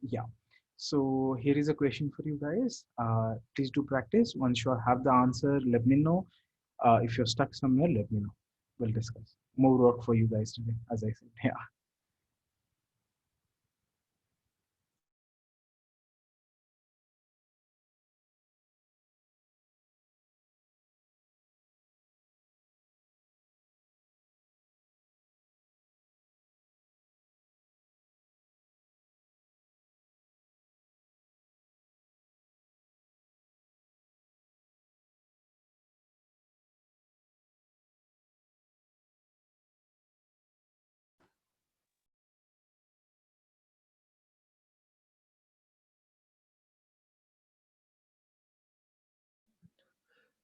Yeah. So here is a question for you guys. Please do practice. Once you have the answer, let me know. If you're stuck somewhere, let me know. We'll discuss. More work for you guys today, as I said. Yeah.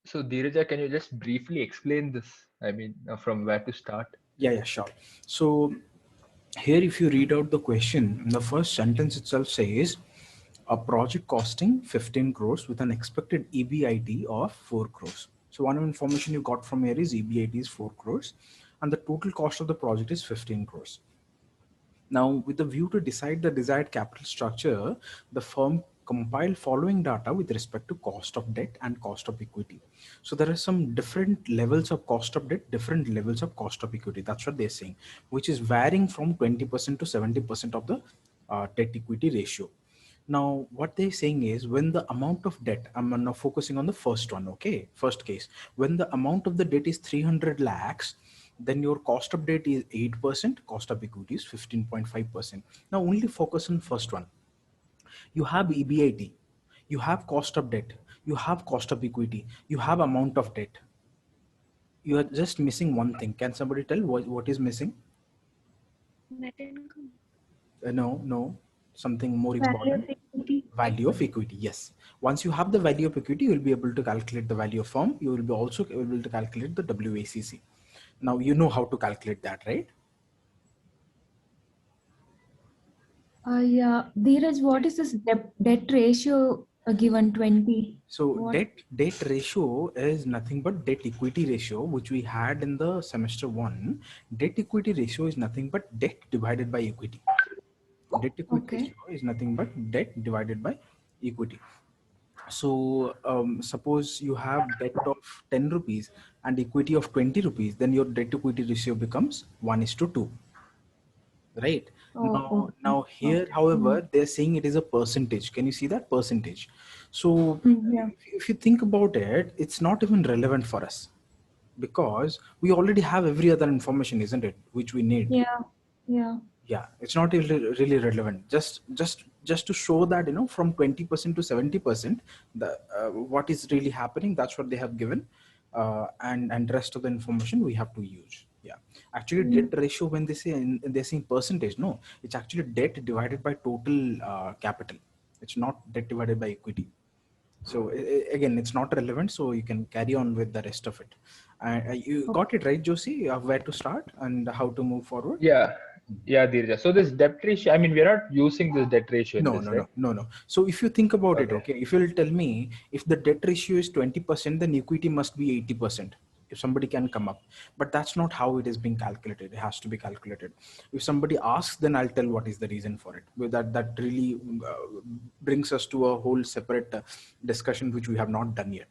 So, Dheeraja, can you just briefly explain this? I mean, from where to start? Yeah, yeah, sure. So here, if you read out the question, the first sentence itself says a project costing 15 crores with an expected EBIT of 4 crores. So one information you got from here is EBIT is 4 crores and the total cost of the project is 15 crores. Now, with the view to decide the desired capital structure, the firm compiled following data with respect to cost of debt and cost of equity. So there are some different levels of cost of debt, different levels of cost of equity. That's what they're saying, which is varying from 20% to 70% of the debt equity ratio. Now, what they're saying is when the amount of debt, I'm now focusing on the first one, okay? First case, when the amount of the debt is 300 lakhs, then your cost of debt is 8%, cost of equity is 15.5%. Now, only focus on first one. You have EBIT, you have cost of debt, you have cost of equity, you have amount of debt. You are just missing one thing. Can somebody tell what is missing? Net income. No, no, something more Value of important. equity. Value of equity, yes. Once you have the value of equity, you will be able to calculate the value of firm. You will be also able to calculate the WACC. Now you know how to calculate that, right? Yeah, Dheeraj, what is this debt ratio given 20? So What? debt ratio is nothing but debt equity ratio, which we had in the semester one. Debt equity ratio is nothing but debt divided by equity. Debt equity Okay. ratio is nothing but debt divided by equity. So suppose you have debt of 10 rupees and equity of 20 rupees, then your debt equity ratio becomes 1:2, right? Oh, okay. Now here, Okay. however, they're saying it is a percentage. Can you see that percentage? So Yeah. if you think about it, it's not even relevant for us because we already have every other information, isn't it, which we need. Yeah. Yeah. Yeah, it's not really relevant. Just to show that, from 20% to 70%, the what is really happening, that's what they have given, and rest of the information we have to use. Yeah, actually debt Mm. ratio, when they say they're saying percentage, no, it's actually debt divided by total capital. It's not debt divided by equity. So again, it's not relevant, so you can carry on with the rest of it. You Okay. got it right, Josie, where to start and how to move forward. Yeah, yeah, Dheeraja. So, this debt ratio, I mean, we're not using this debt ratio in No, this, no, right? no, no, no. So if you think about it, Okay. okay, if you'll tell me if the debt ratio is 20%, then equity must be 80%. If somebody can come up, but that's not how it is being calculated. It has to be calculated. If somebody asks, then I'll tell what is the reason for it. But that really brings us to a whole separate discussion which we have not done yet.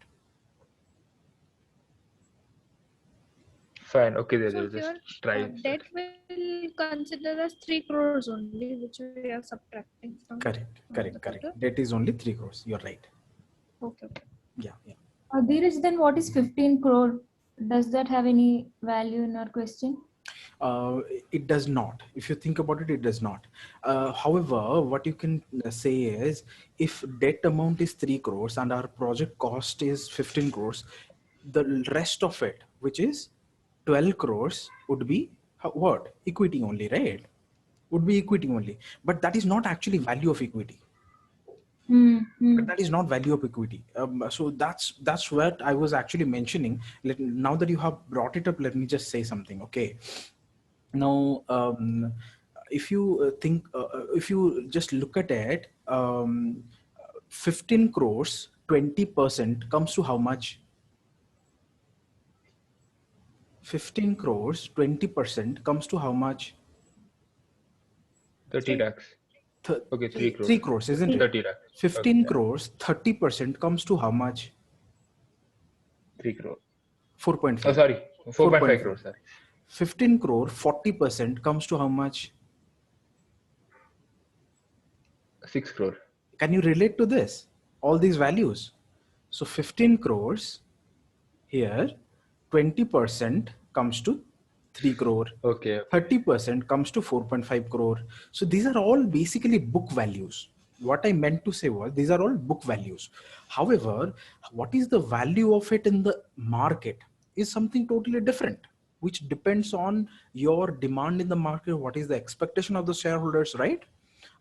Fine. Okay, So Dheeraja, here, just try. debt will consider as 3 crores only, which we are subtracting from the Correct, total. correct, correct. Debt is only 3 crores. You're right. Okay, okay. Yeah, yeah. Dheeraj, then what is 15 crore? Does that have any value in our question? uh, it does not. If you think about it, it does not. However, what you can say is if debt amount is 3 crores and our project cost is 15 crores, the rest of it, which is 12 crores, would be what, equity only, right? Would be equity only, but that is not actually value of equity. But Mm. that is not value of equity. So that's what I was actually mentioning. Now that you have brought it up, let me just say something, okay? Now if you if you just look at it, 15 crores 20% comes to how much? 15 crores 20% comes to how much? 30 lakhs. Okay, 3 crores. 3 crores, isn't it? 30 lakhs. 15 Okay. crores, 30% comes to how much? 3 crores. 4.5. Oh, sorry. 4.5 crores. Sorry. 15 crore, 40% comes to how much? 6 crore. Can you relate to this? All these values. So 15 crores here, 20% comes to 3 crore. Okay. 30% comes to 4.5 crore. So these are all basically book values. What I meant to say was these are all book values. However, what is the value of it in the market is something totally different, which depends on your demand in the market. What is the expectation of the shareholders, right?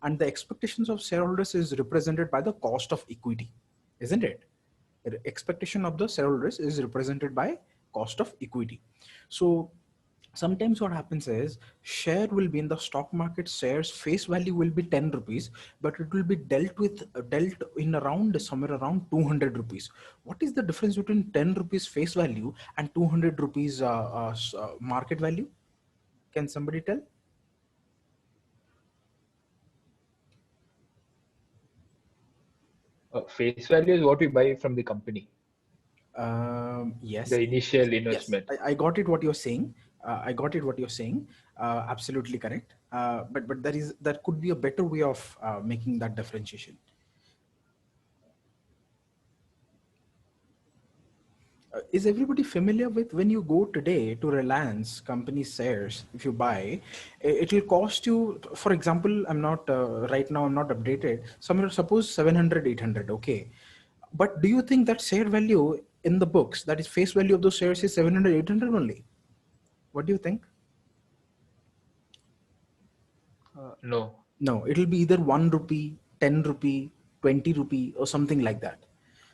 And the expectations of shareholders is represented by the cost of equity, isn't it? The expectation of the shareholders is represented by cost of equity. So sometimes what happens is share will be in the stock market, shares face value will be 10 rupees, but it will be dealt in around somewhere around 200 rupees. What is the difference between 10 rupees face value and 200 rupees market value? Can somebody tell? Face value is what we buy from the company. Yes. The initial Yes, investment. I got it what you're saying. I got it what you're saying. Absolutely correct. But there could be a better way of making that differentiation. Is everybody familiar with when you go today to Reliance company shares, if you buy, it will cost you, for example, I'm not, right now I'm not updated, somewhere suppose 700, 800, okay. But do you think that share value in the books, that is face value of those shares is 700, 800 only? What do you think? No. No, it'll be either 1 rupee, 10 rupee, 20 rupee or something like that.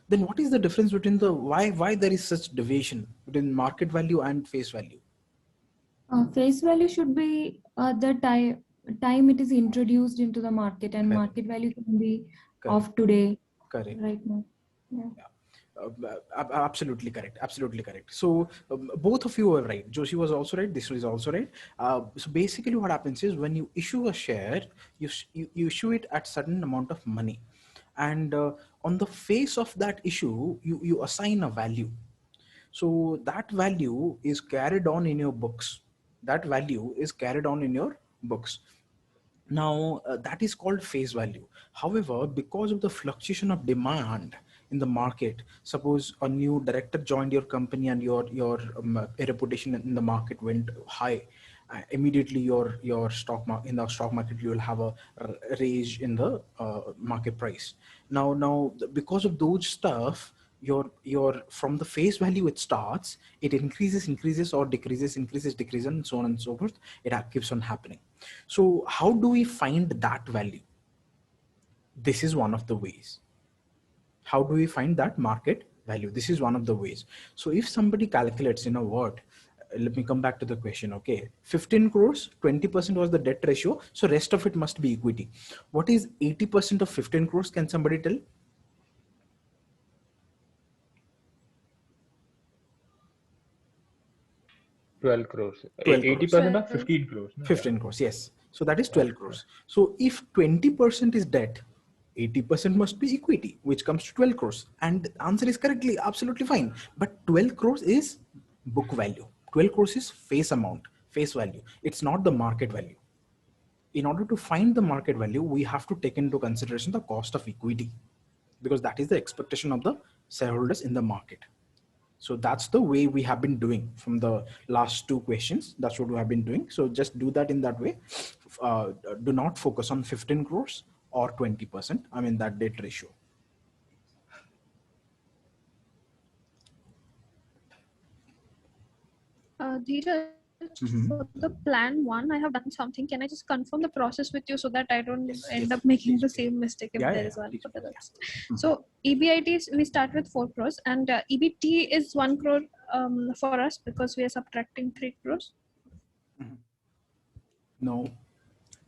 Then what is the difference between the, why there is such deviation between market value and face value? Face value should be the time it is introduced into the market, and Correct. market value can be Correct. of today, Correct. right now. Yeah. Absolutely correct. Absolutely correct. So both of you were right. Joshi was also right. This was also right. So basically what happens is when you issue a share, you issue it at certain amount of money. And on the face of that issue, you assign a value. So that value is carried on in your books. That value is carried on in your books. Now that is called face value. However, because of the fluctuation of demand in the market, suppose a new director joined your company and your reputation in the market went high, immediately your in the stock market you will have a raise in the market price. Now because of those stuff, your from the face value it starts, it increases or decreases, and so on and so forth. It keeps on happening. So how do we find that value? This is one of the ways. How do we find that market value? This is one of the ways. So if somebody calculates, let me come back to the question. Okay, 15 crores, 20% was the debt ratio. So rest of it must be equity. What is 80% of 15 crores? Can somebody tell? 12 crores. 12 crores. 80% of 15 crores. No? 15 crores, yes. So that is 12 crores. So if 20% is debt, 80% must be equity, which comes to 12 crores. And the answer is correctly, absolutely fine. But 12 crores is book value. 12 crores is face amount, face value. It's not the market value. In order to find the market value, we have to take into consideration the cost of equity, because that is the expectation of the shareholders in the market. So that's the way we have been doing from the last two questions. That's what we have been doing. So just do that in that way. Do not focus on 15 crores or 20%. I mean that debt ratio. Dheeraj, for the plan one, I have done something. Can I just confirm the process with you so that I don't end up making the same mistake if there is one for the rest? So EBIT, we start with 4 crores and EBT is 1 crore for us because we are subtracting 3 crores. No,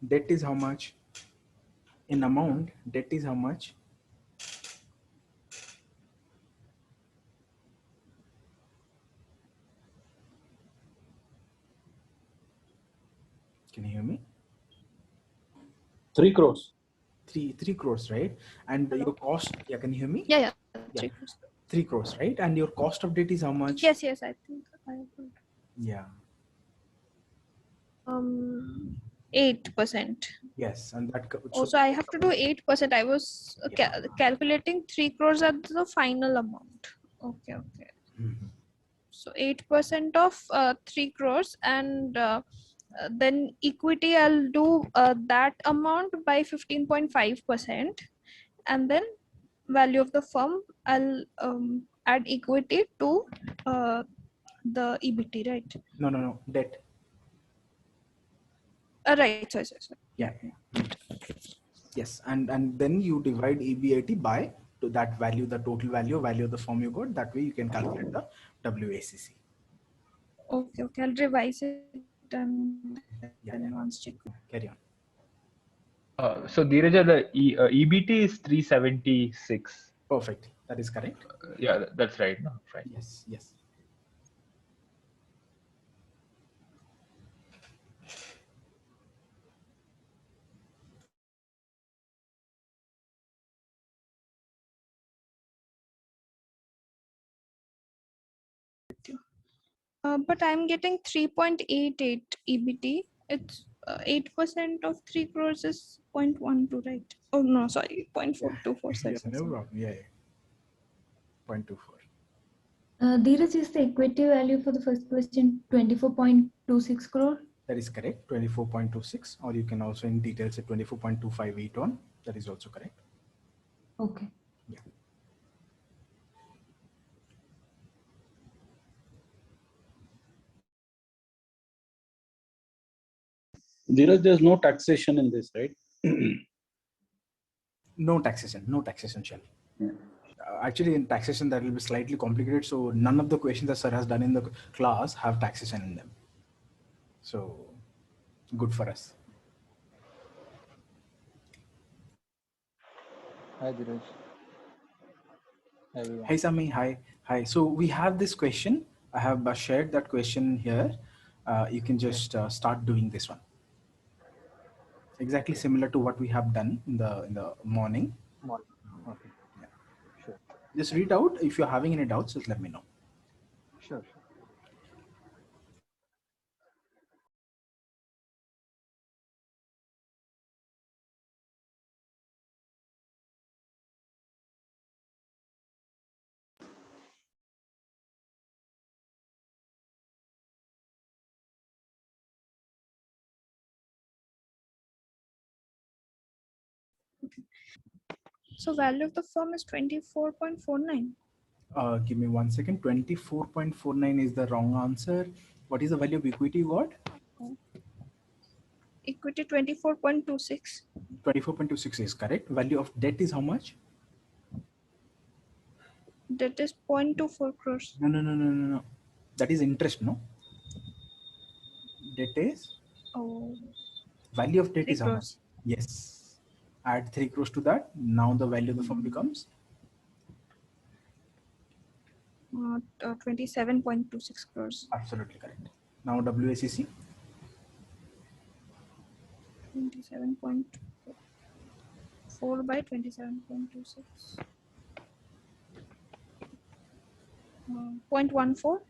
debt is how much? In amount, debt is how much? Can you hear me? 3 crores. 3 crores, right? And Hello. your cost, yeah, can you hear me? Yeah, Yeah. 3 crores. 3 crores, right? And your cost of debt is how much? Yes, I think I heard. Yeah. 8%. Yes, and that Also, I have to do 8%. I was calculating 3 crores at the final amount. Okay. Mhm. So 8% of 3 crores, and then equity, I'll do that amount by 15.5%, and then value of the firm, I'll add equity to the EBT, right? No, debt. Right. Sorry. Yeah. Yes, and then you divide EBIT by to that value, the total value of the firm you got. That way you can calculate the WACC. Okay. I'll revise it and Yeah. then once check. Carry on. So Dheeraj, the EBT is 376. Perfect. That is correct. Yeah, that's right. No, right. Yes. But I'm getting 3.88 EBT. It's 8% of 3 crores is 0.12, right? Oh no, sorry, 0.424. Sorry. No problem. Yeah. 0.24. Dheeraj, is the equity value for the first question 24.26 crore? That is correct. 24.26, or you can also in detail say 24.258 on. That is also correct. Okay. Yeah. There's no taxation in this, right? No taxation shall. Yeah. Actually, in taxation that will be slightly complicated. So none of the questions that sir has done in the class have taxation in them. So good for us. Hi, Dheeraj. Hi, everyone. Hey Sami, hi. So we have this question. I have shared that question here. You can just start doing this one. Exactly similar to what we have done in the morning. Okay. Yeah. Sure. Just read out. If you're having any doubts, just let me know. Sure. So value of the firm is 24.49. Give me 1 second. 24.49 is the wrong answer. What is the value of equity you got? Equity 24.26. 24.26 is correct. Value of debt is how much? That is 0.24 crores. No. That is interest, no? Debt is? Oh, Value of debt 3 is how much? crores. Yes. Add 3 crores to that. Now the value of the firm becomes? 27.26 crores. Absolutely correct. Now WACC? 27.4 by 27.26. 0.14.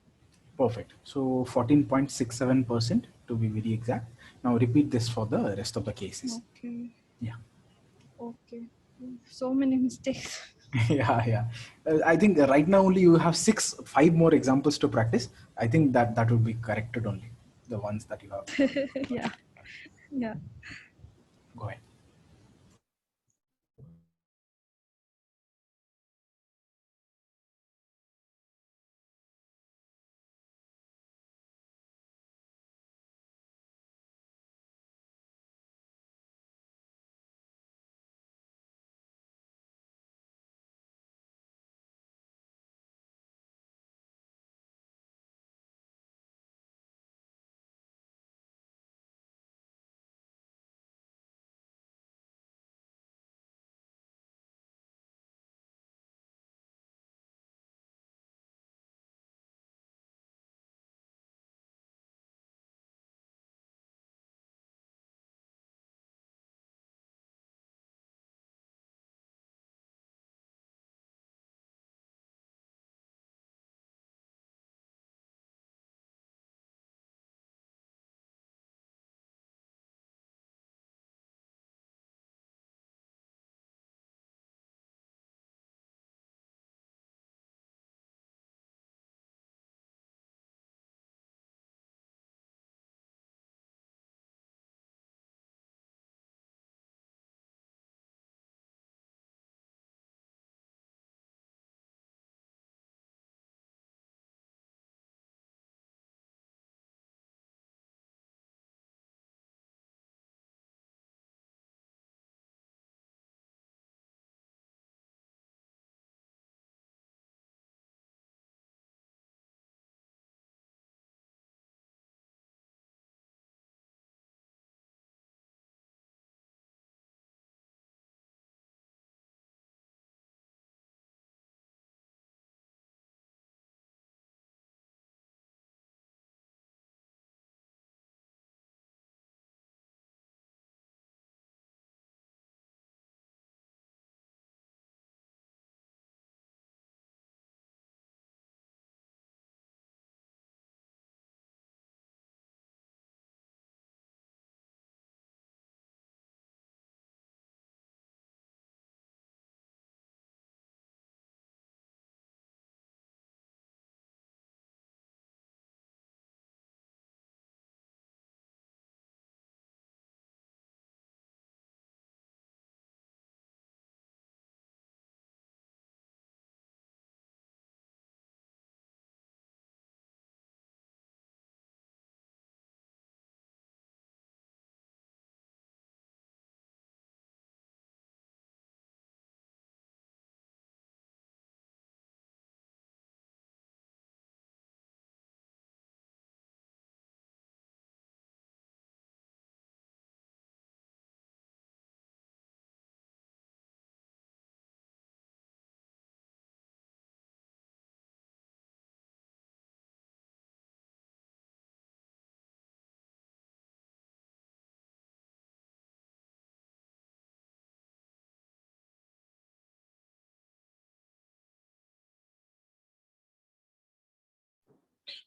Perfect. So 14.67% to be very exact. Now repeat this for the rest of the cases. Okay. Yeah. Okay. So many mistakes. Yeah. I think right now only you have 5 more examples to practice. I think that would be corrected only. The ones that you have. Yeah. Go ahead.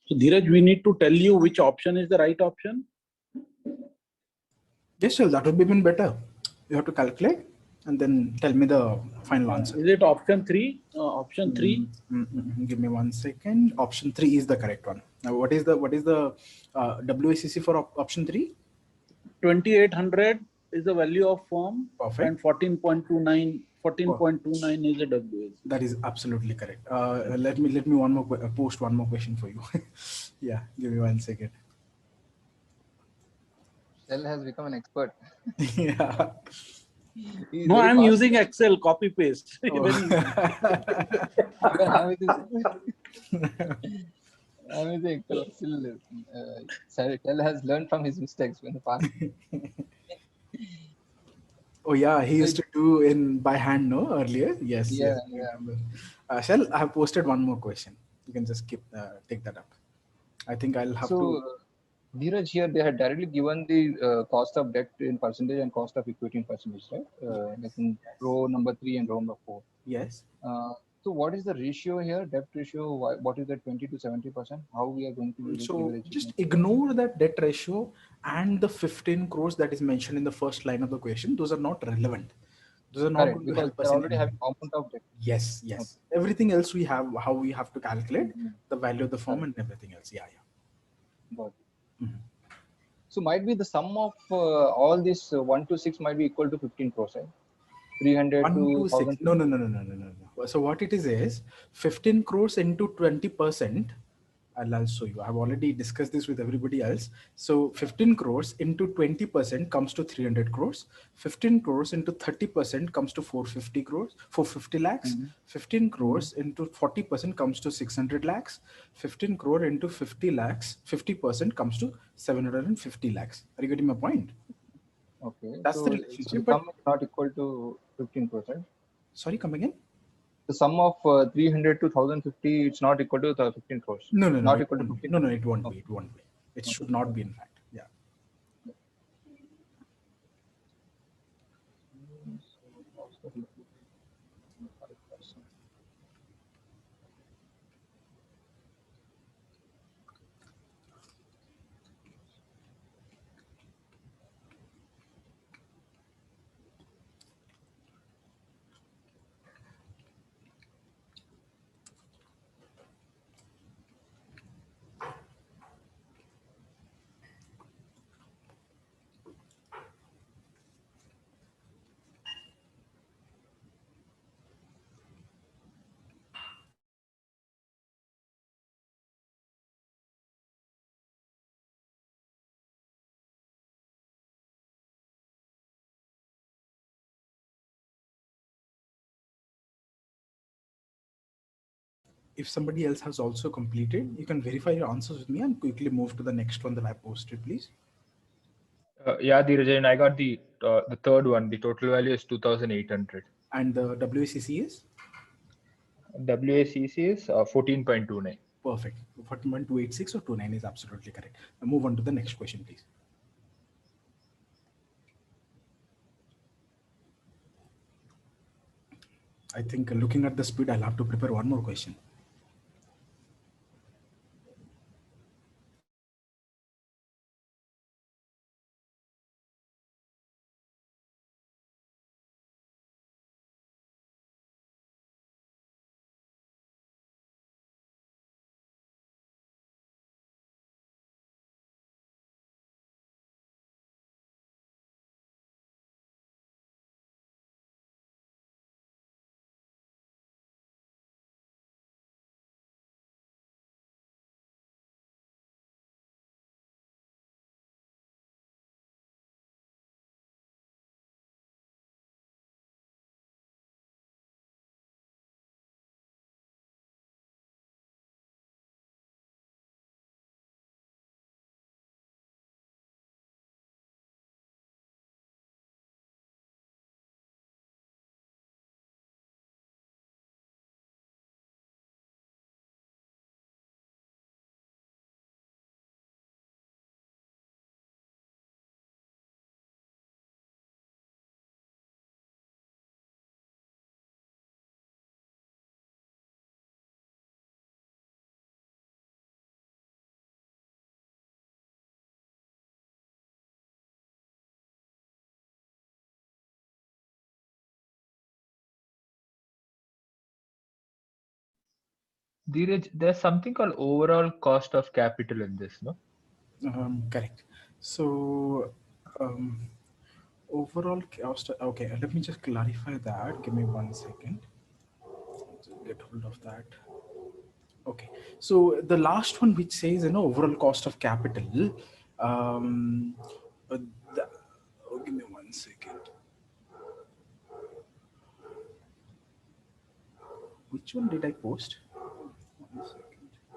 So Dheeraj, we need to tell you which option is the right option. Yes, sir, that would be even better. You have to calculate and then tell me the final answer. Is it option 3? Option 3. Give me 1 second. Option 3 is the correct one. Now, what is the WACC for option 3? 2800 is the value of firm. Perfect. And 14.29 is the WACC. That is absolutely correct. Let me post one more question for you. Yeah, give me 1 second. Shell has become an expert. Yeah. He's No, very I'm fast. using Excel copy paste. Oh. Very easy. Even I'm with I'm with the Excel. Still, Shell has learned from his mistakes in the past. Oh yeah, he used to do in by hand, no, earlier. Yes, Yeah, yes. I remember. Shall I have posted one more question? You can just take that up. I think I'll have to. Dheeraj, here they had directly given the cost of debt in percentage and cost of equity in percentage, right? Like in row number 3 and row number 4. Yes. So what is the ratio here? Debt ratio? What is the 20 to 70%? How we are going to use So leverage? just ignore that debt ratio and the 15 crores that is mentioned in the first line of the question. Those are not relevant. Those are not Correct, going to because help they're us in already having anything. component of debt. Yes, yes. Okay. Everything else we have, how we have to calculate the value of the firm and everything else. Yeah, yeah. Got it. So might be the sum of all this 1 to 6 might be equal to 15 crores, right? 300 1 to to 6. 1000. No. So what it is 15 crores into 20%. I'll show you. I've already discussed this with everybody else. So 15 crores into 20% comes to 300 crores. 15 crores into 30% comes to 450 crores, 450 lakhs. 15 crores into 40% comes to 600 lakhs. 15 crore into 50 lakhs, 50% comes to 750 lakhs. Are you getting my point? Okay. That's the So relationship. sum is not equal to 15%. Sorry, come again? The sum of 300 to 1050, it's not equal to 15 crores. No. Not It equal to won't be. 15. No, it won't Okay. be. It won't be. It should not be, in fact. Yeah. If somebody else has also completed, you can verify your answers with me and quickly move to the next one that I posted, please. Yeah, Dheeraj, I got the third one. The total value is 2,800. And the WACC is? WACC is 14.29. Perfect. 14.286 or 29 is absolutely correct. Now move on to the next question, please. I think looking at the speed, I'll have to prepare one more question. Dheeraj, there's something called overall cost of capital in this, no? Correct. So overall cost. Okay, let me just clarify that. Give me 1 second. Just get hold of that. Okay, so the last one which says overall cost of capital. Um, uh, the, give me 1 second. Which one did I post? 1 second.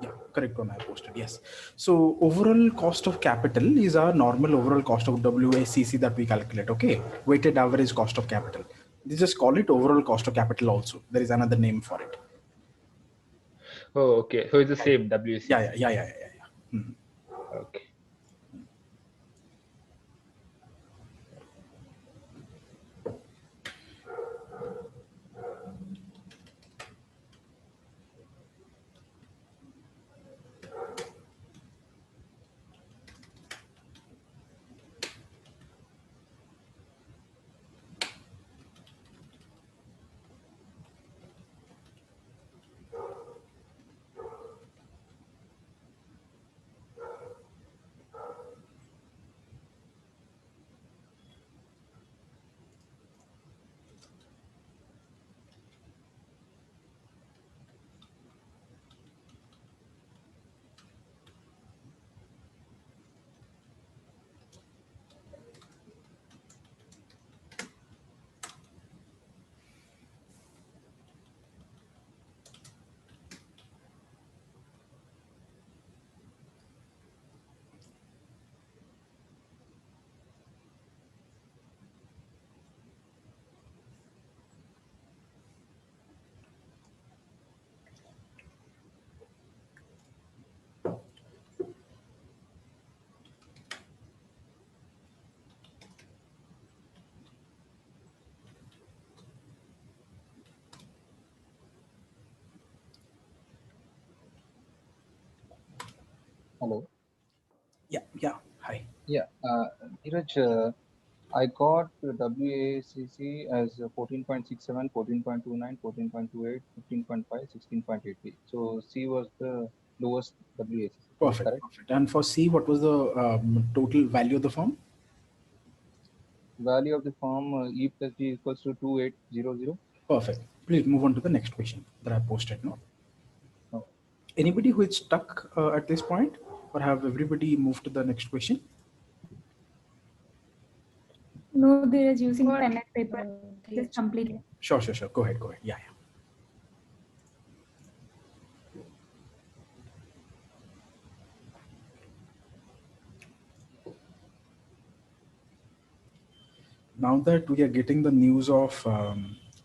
Yeah, correct one I posted. Yes. So overall cost of capital is our normal overall cost of WACC that we calculate. Okay, weighted average cost of capital. They just call it overall cost of capital. Also, there is another name for it. Oh, okay. So it's the same WACC. Yeah. Mhm. Okay. Hello. Yeah. Hi. Yeah, Dheeraj, I got WACC as 14.67, 14.29, 14.28, 15.5, 16.80. So C was the lowest WACC. Perfect. Correct? Perfect. And for C, what was the total value of the firm? Value of the firm E plus G equals to 2800. Perfect. Please move on to the next question that I posted. No. No. Anybody who is stuck at this point, or have everybody moved to the next question? No, there is using What? pen and paper. Just complete. Sure. Go ahead. Yeah. Now that we are getting the news of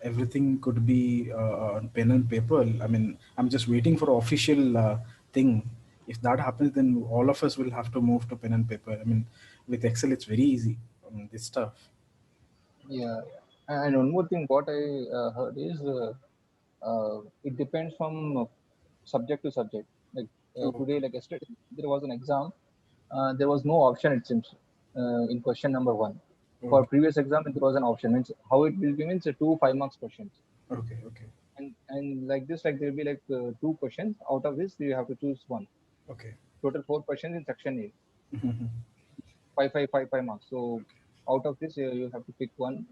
everything could be on pen and paper, I mean, I'm just waiting for official thing. If that happens, then all of us will have to move to pen and paper. I mean, with Excel, it's very easy. This stuff. Yeah. And one more thing, what I heard is it depends from subject to subject. Like Oh, today, like yesterday, there was an exam. There was no option, it seems, in question number 1. For okay, previous exam, there was an option. Means how it will be means 2 5 marks questions. okay. And like this, like there will be like 2 questions. Out of this, you have to choose one. Okay. Total 4 questions in section A. Mhm. 5 marks. So out of this, you have to pick one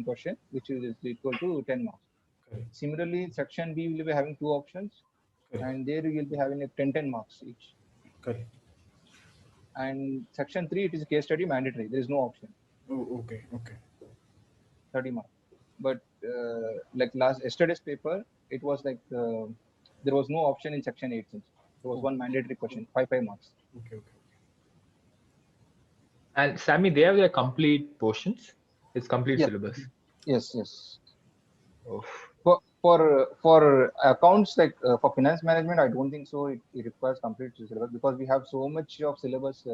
question, which is equal to 10 marks. Correct. Similarly, section B will be having 2 options, Correct. and there you will be having like 10 marks each. Correct. And section 3, it is case study mandatory. There is no option. Oh, okay. 30 marks. But like yesterday's paper, it was like there was no option in section 8. Since there was one mandatory question, 5 marks. Okay. And Sammy, they have their complete portions. It's complete Yeah. syllabus. Yes. Oh. For accounts, like for finance management, I don't think so. It requires complete syllabus because we have so much of syllabus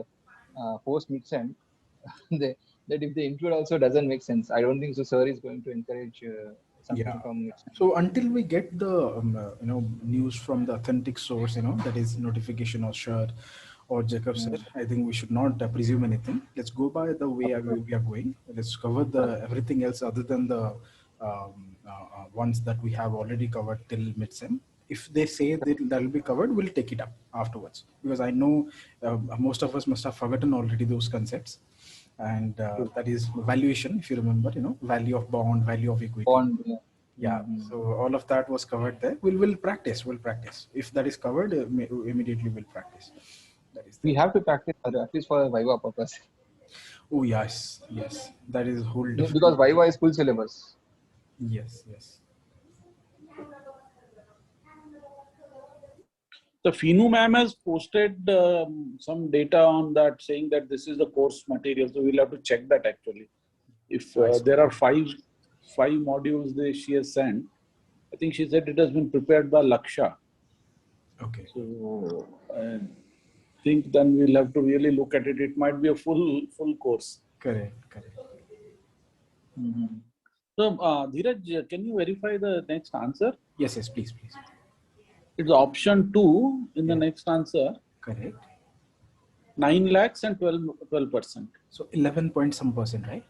post mid-sem that if they include also doesn't make sense. I don't think so. Sir is going to encourage something Yeah. from mid-sem. So until we get the news from the authentic source, that is notification or sure or Jacob said, I think we should not presume anything. Let's go by the way we are going. Let's cover the everything else other than the ones that we have already covered till mid-sem. If they say that will be covered, we'll take it up afterwards, because I know most of us must have forgotten already those concepts. And that is valuation, if you remember, value of bond, value of equity. Bond. Yeah. Yeah. So all of that was covered there. We'll practice. If that is covered, immediately we'll practice. That is We have to practice at least for a Viva purpose. Oh yes. That is whole different. Because Viva is full syllabus. Yes. The FINU ma'am has posted some data on that, saying that this is the course material. So we'll have to check that actually. If there are five modules that she has sent, I think she said it has been prepared by Laksha. Okay. So I think then we'll have to really look at it. It might be a full course. Correct. So Dheeraj, can you verify the next answer? Yes, please. It's option 2 in the next answer. Correct. 9 lakhs and 12%. So 11 point some percent, right?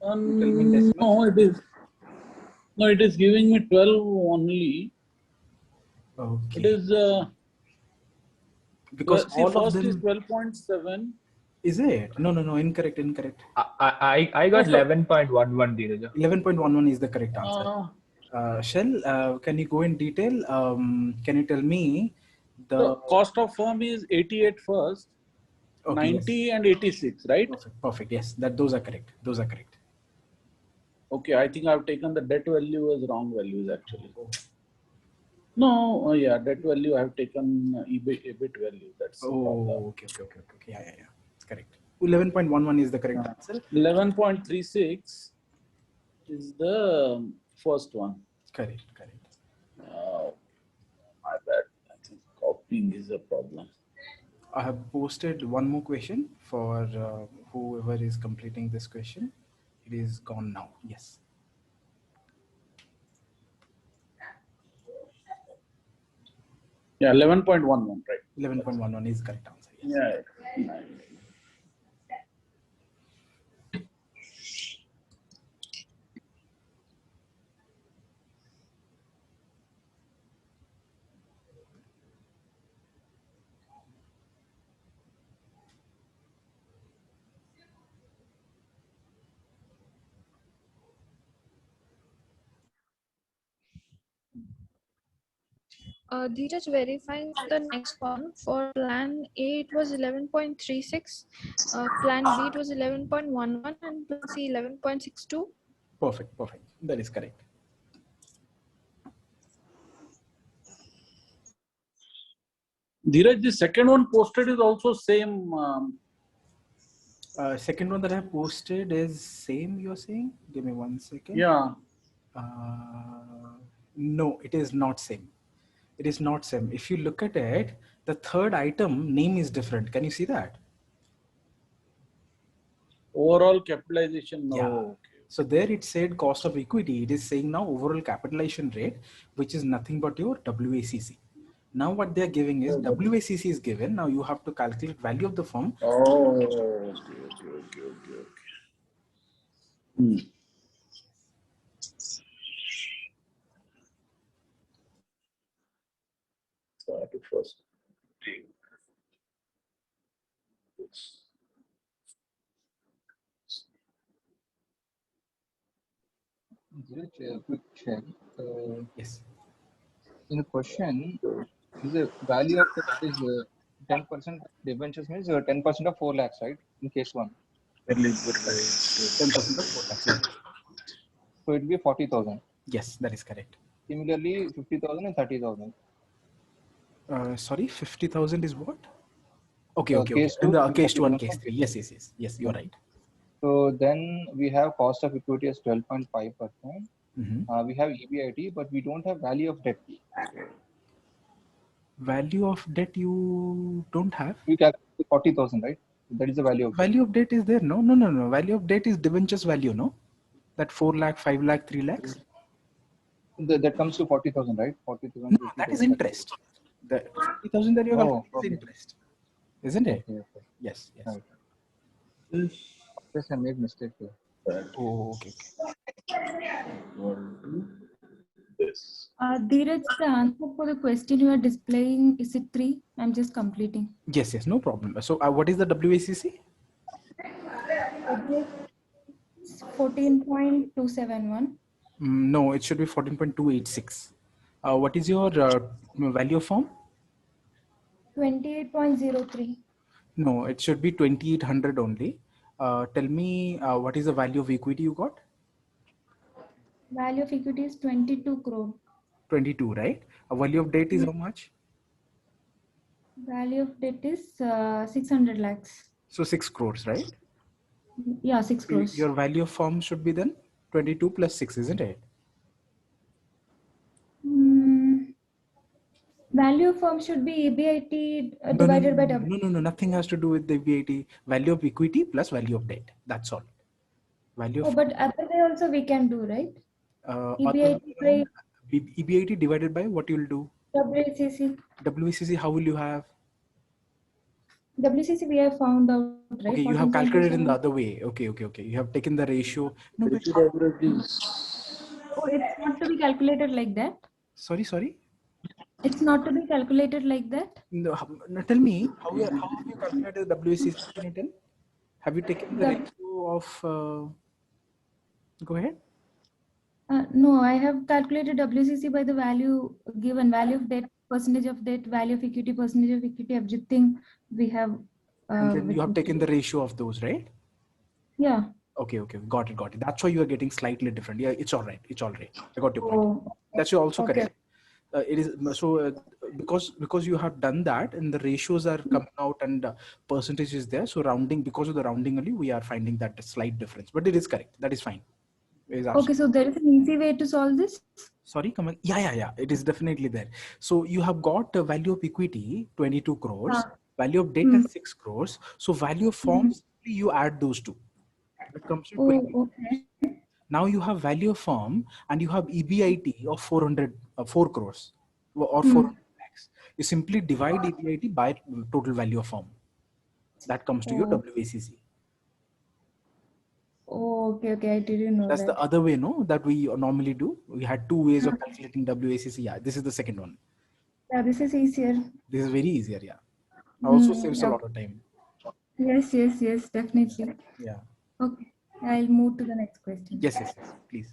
No, it is. No, it is giving me 12 only. Okay. It is because see, all first of them is 12.7. Is it? No. Incorrect. I got 11.11, Dheeraj. 11.11 is the correct answer. Shell, can you go in detail? Can you tell me the cost of firm is 88 first, okay, 90 yes. and 86, right? Perfect. Yes, those are correct. Okay, I think I've taken the debt value as wrong values actually. No, yeah, debt value I have taken EBIT value. That's okay. Yeah. Correct. 11.11 is the correct answer. 11.36 is the first one. Correct. My bad. I think copying is a problem. I have posted one more question for whoever is completing this question. It is gone now. Yes. Yeah, 11.11, right? 11.11 is correct answer. Yes. Yeah. Dheeraj, verifying the next one. For plan A, it was 11.36. Plan B, it was 11.11, and plan C, 11.62. Perfect. That is correct. Dheeraj, the second one posted is also same. Second one that I have posted is same, you're saying? Give me 1 second. Yeah. No, it is not same. It is not same. If you look at it, the third item name is different. Can you see that? Overall capitalization, no. Yeah. Okay. So there it said cost of equity. It is saying now overall capitalization rate, which is nothing but your WACC. Now what they are giving is WACC is given. Now you have to calculate value of the firm. Oh, okay. So I have to first take this. Just a quick check. Yes. In the question, the value of the is 10% debentures means 10% of 4 lakhs, right? In case 1. 10% of 4 lakhs. So it will be 40,000. Yes, that is correct. Similarly, 50,000 and 30,000. Sorry, 50,000 is what? Okay. Case In 2, the case 2 and case 3. Yes, you're right. So then we have cost of equity as 12.5%. We have EBIT, but we don't have value of debt. Value of debt you don't have? We calculate 40,000, right? That is the value of debt. Value of debt is there? No. Value of debt is debentures value, no? That 4 lakh, 5 lakh, 3 lakhs? That comes to 40,000, right? 40,000. No, that is interest. The 50,000 that you have is interest. Isn't it? Okay. Yes. Right. Yes, I made mistake here. Oh, okay. this. Dheeraj, the answer for the question you are displaying, is it 3? I'm just completing. Yes, no problem. So what is the WACC? 14.271. No, it should be 14.286. What is your value of firm? 28.03. No, it should be 2800 only. Tell me what is the value of equity you got? Value of equity is 22 crore. 22, right? Value of debt is how much? Value of debt is 600 lakhs. So 6 crores, right? Yeah, 6 crores. Your value of firm should be then 22 plus 6, isn't it? Value of firm should be EBIT divided by W. No, nothing has to do with the EBIT. Value of equity plus value of debt. That's all. Value of but other way also we can do, right? EBIT by EBIT divided by what you'll do? WACC. WACC, how will you have? WCC we have found out, right? Okay, you have calculated in the other way. Okay. You have taken the ratio. No, but oh, it's not to be calculated like that. Sorry. It's not to be calculated like that. No, tell me how have you calculated the WACC? Can you tell? Have you taken the ratio of? Go ahead. No, I have calculated WCC by the value given, value of debt, percentage of debt, value of equity, percentage of equity, everything we have. And then you have taken the ratio of those, right? Yeah. Okay. Got it. That's why you are getting slightly different. Yeah, it's all right. I got your point. Oh, That's also okay. correct. It is so because you have done that and the ratios are coming out and percentage is there. So rounding, because of the rounding only, we are finding that slight difference. But it is correct. That is fine. Okay, so there is an easy way to solve this? Sorry, come on. Yeah. It is definitely there. So you have got a value of equity, 22 crores. Value of debt is 6 crores. So value of firm, you add those two. That comes to 20. Okay. Now you have value of firm and you have EBIT of 4 crores or 400 lakhs. You simply divide EBIT by total value of firm. That comes to your WACC. Oh, okay. I didn't know That's that. the other way, no? That we normally do. We had 2 ways of calculating WACC. Yeah, this is the second one. Yeah, this is easier. This is very easier. Yeah. Also saves a lot of time. Yes, definitely. Yeah. Okay, I'll move to the next question. Yes, please.